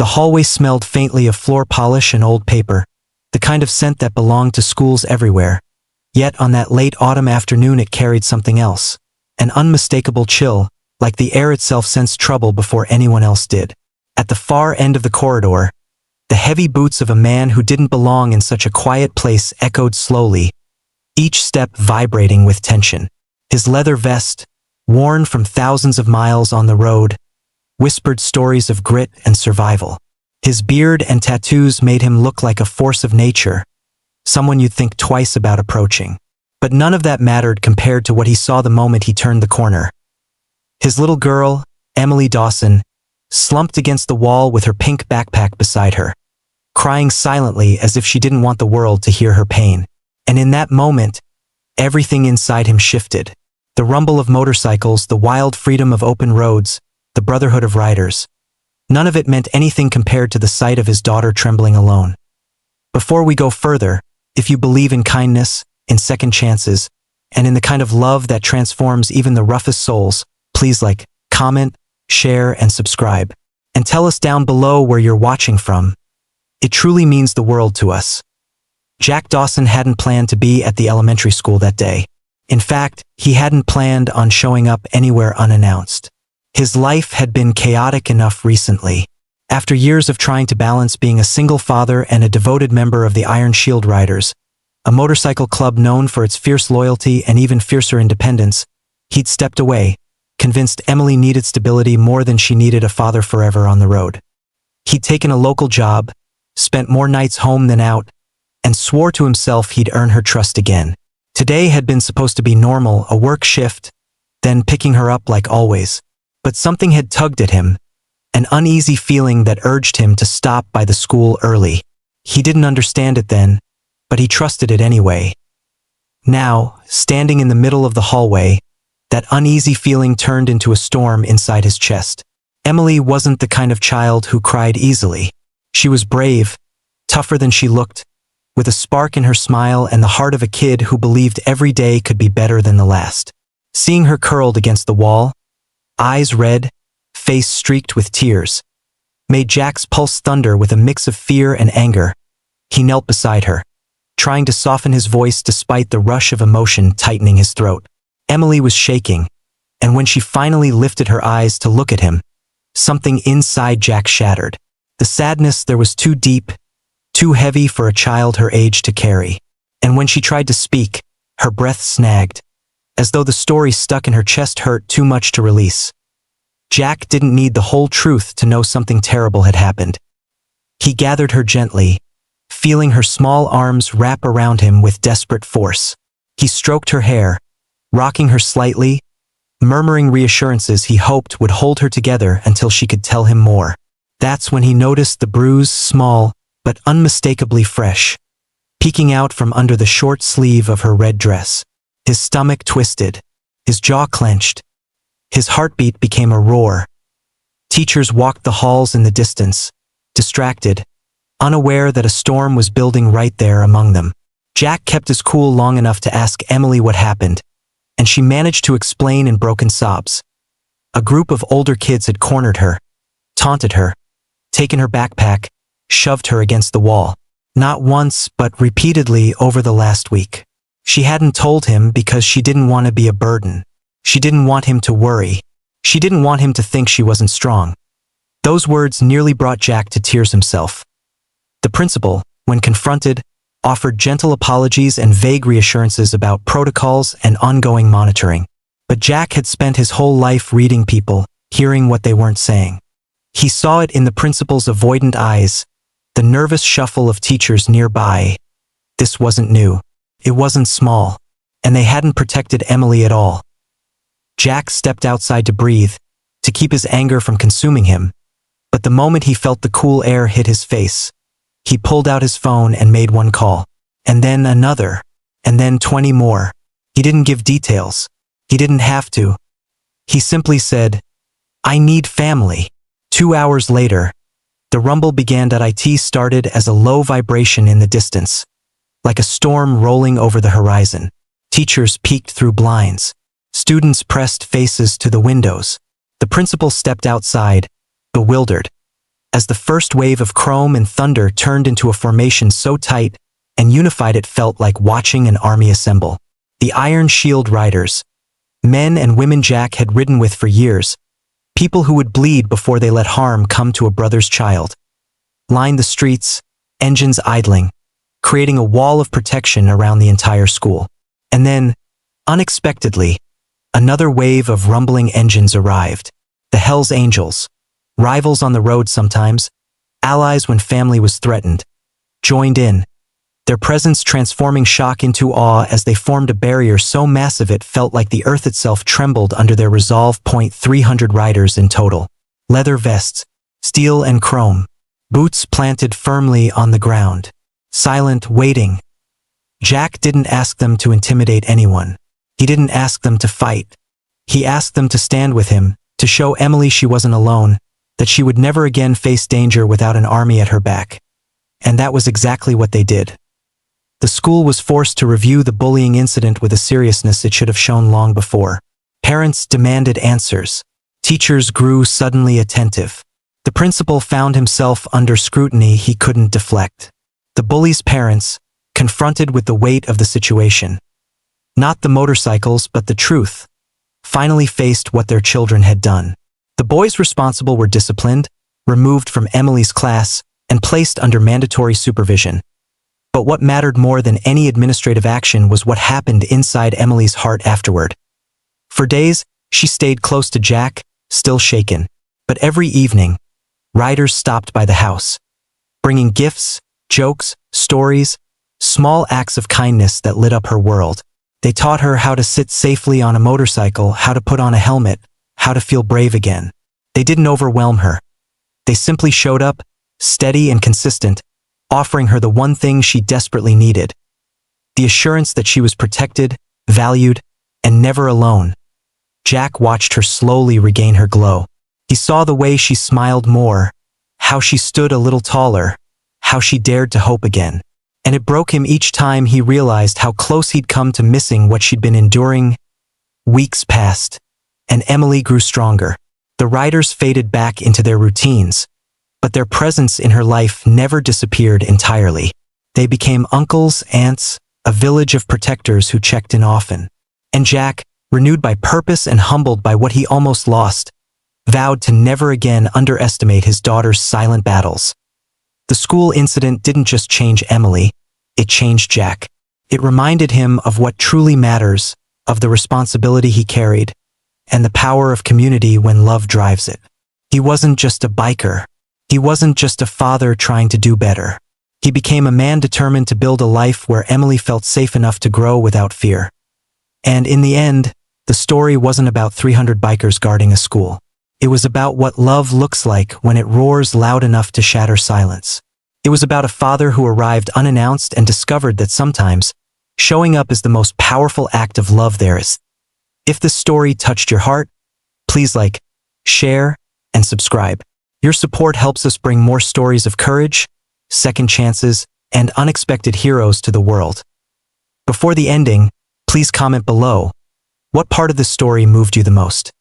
The hallway smelled faintly of floor polish and old paper, the kind of scent that belonged to schools everywhere. Yet on that late autumn afternoon it carried something else, an unmistakable chill, like the air itself sensed trouble before anyone else did. At the far end of the corridor, the heavy boots of a man who didn't belong in such a quiet place echoed slowly, each step vibrating with tension. His leather vest, worn from thousands of miles on the road, whispered stories of grit and survival. His beard and tattoos made him look like a force of nature, someone you'd think twice about approaching. But none of that mattered compared to what he saw the moment he turned the corner. His little girl, Emily Dawson, slumped against the wall with her pink backpack beside her, crying silently as if she didn't want the world to hear her pain. And in that moment, everything inside him shifted. The rumble of motorcycles, the wild freedom of open roads, the brotherhood of riders. None of it meant anything compared to the sight of his daughter trembling alone. Before we go further, if you believe in kindness, in second chances, and in the kind of love that transforms even the roughest souls, please like, comment, share, and subscribe. And tell us down below where you're watching from. It truly means the world to us. Jack Dawson hadn't planned to be at the elementary school that day. In fact, he hadn't planned on showing up anywhere unannounced. His life had been chaotic enough recently. After years of trying to balance being a single father and a devoted member of the Iron Shield Riders, a motorcycle club known for its fierce loyalty and even fiercer independence, he'd stepped away, convinced Emily needed stability more than she needed a father forever on the road. He'd taken a local job, spent more nights home than out, and swore to himself he'd earn her trust again. Today had been supposed to be normal, a work shift, then picking her up like always. But something had tugged at him, an uneasy feeling that urged him to stop by the school early. He didn't understand it then, but he trusted it anyway. Now, standing in the middle of the hallway, that uneasy feeling turned into a storm inside his chest. Emily wasn't the kind of child who cried easily. She was brave, tougher than she looked, with a spark in her smile and the heart of a kid who believed every day could be better than the last. Seeing her curled against the wall, eyes red, face streaked with tears, made Jack's pulse thunder with a mix of fear and anger. He knelt beside her, trying to soften his voice despite the rush of emotion tightening his throat. Emily was shaking, and when she finally lifted her eyes to look at him, something inside Jack shattered. The sadness there was too deep, too heavy for a child her age to carry. And when she tried to speak, her breath snagged, as though the story stuck in her chest hurt too much to release. Jack didn't need the whole truth to know something terrible had happened. He gathered her gently, feeling her small arms wrap around him with desperate force. He stroked her hair, rocking her slightly, murmuring reassurances he hoped would hold her together until she could tell him more. That's when he noticed the bruise, small but unmistakably fresh, peeking out from under the short sleeve of her red dress. His stomach twisted, his jaw clenched. His heartbeat became a roar. Teachers walked the halls in the distance, distracted, unaware that a storm was building right there among them. Jack kept his cool long enough to ask Emily what happened, and she managed to explain in broken sobs. A group of older kids had cornered her, taunted her, taken her backpack, shoved her against the wall. Not once, but repeatedly over the last week. She hadn't told him because she didn't want to be a burden. She didn't want him to worry. She didn't want him to think she wasn't strong. Those words nearly brought Jack to tears himself. The principal, when confronted, offered gentle apologies and vague reassurances about protocols and ongoing monitoring. But Jack had spent his whole life reading people, hearing what they weren't saying. He saw it in the principal's avoidant eyes, the nervous shuffle of teachers nearby. This wasn't new. It wasn't small. And they hadn't protected Emily at all. Jack stepped outside to breathe, to keep his anger from consuming him. But the moment he felt the cool air hit his face, he pulled out his phone and made one call. And then another. And then 20 more. He didn't give details. He didn't have to. He simply said, "I need family." 2 hours later, the rumble began. It started as a low vibration in the distance, like a storm rolling over the horizon. Teachers peeked through blinds. Students pressed faces to the windows. The principal stepped outside, bewildered. as the first wave of chrome and thunder turned into a formation so tight and unified it felt like watching an army assemble. The Iron Shield Riders, men and women Jack had ridden with for years, people who would bleed before they let harm come to a brother's child, lined the streets, engines idling, creating a wall of protection around the entire school. And then, unexpectedly, another wave of rumbling engines arrived. The Hells Angels, rivals on the road sometimes, allies when family was threatened, joined in, their presence transforming shock into awe as they formed a barrier so massive it felt like the earth itself trembled under their resolve. 300 riders in total. Leather vests, steel and chrome, boots planted firmly on the ground. Silent, waiting. Jack didn't ask them to intimidate anyone. He didn't ask them to fight. He asked them to stand with him, to show Emily she wasn't alone, that she would never again face danger without an army at her back. And that was exactly what they did. The school was forced to review the bullying incident with a seriousness it should have shown long before. Parents demanded answers. Teachers grew suddenly attentive. The principal found himself under scrutiny he couldn't deflect. The bully's parents, confronted with the weight of the situation, not the motorcycles but the truth, finally faced what their children had done. The boys responsible were disciplined, removed from Emily's class, and placed under mandatory supervision. But what mattered more than any administrative action was what happened inside Emily's heart afterward. For days, she stayed close to Jack, still shaken. But every evening, riders stopped by the house, bringing gifts, jokes, stories, small acts of kindness that lit up her world. They taught her how to sit safely on a motorcycle, how to put on a helmet, how to feel brave again. They didn't overwhelm her. They simply showed up, steady and consistent, offering her the one thing she desperately needed: the assurance that she was protected, valued, and never alone. Jack watched her slowly regain her glow. He saw the way she smiled more, how she stood a little taller, how she dared to hope again. And it broke him each time he realized how close he'd come to missing what she'd been enduring. Weeks passed, and Emily grew stronger. The riders faded back into their routines, but their presence in her life never disappeared entirely. They became uncles, aunts, a village of protectors who checked in often. And Jack, renewed by purpose and humbled by what he almost lost, vowed to never again underestimate his daughter's silent battles. The school incident didn't just change Emily, it changed Jack. It reminded him of what truly matters, of the responsibility he carried, and the power of community when love drives it. He wasn't just a biker. He wasn't just a father trying to do better. He became a man determined to build a life where Emily felt safe enough to grow without fear. And in the end, the story wasn't about 300 bikers guarding a school. It was about what love looks like when it roars loud enough to shatter silence. It was about a father who arrived unannounced and discovered that sometimes, showing up is the most powerful act of love there is. If this story touched your heart, please like, share, and subscribe. Your support helps us bring more stories of courage, second chances, and unexpected heroes to the world. Before the ending, please comment below. What part of the story moved you the most?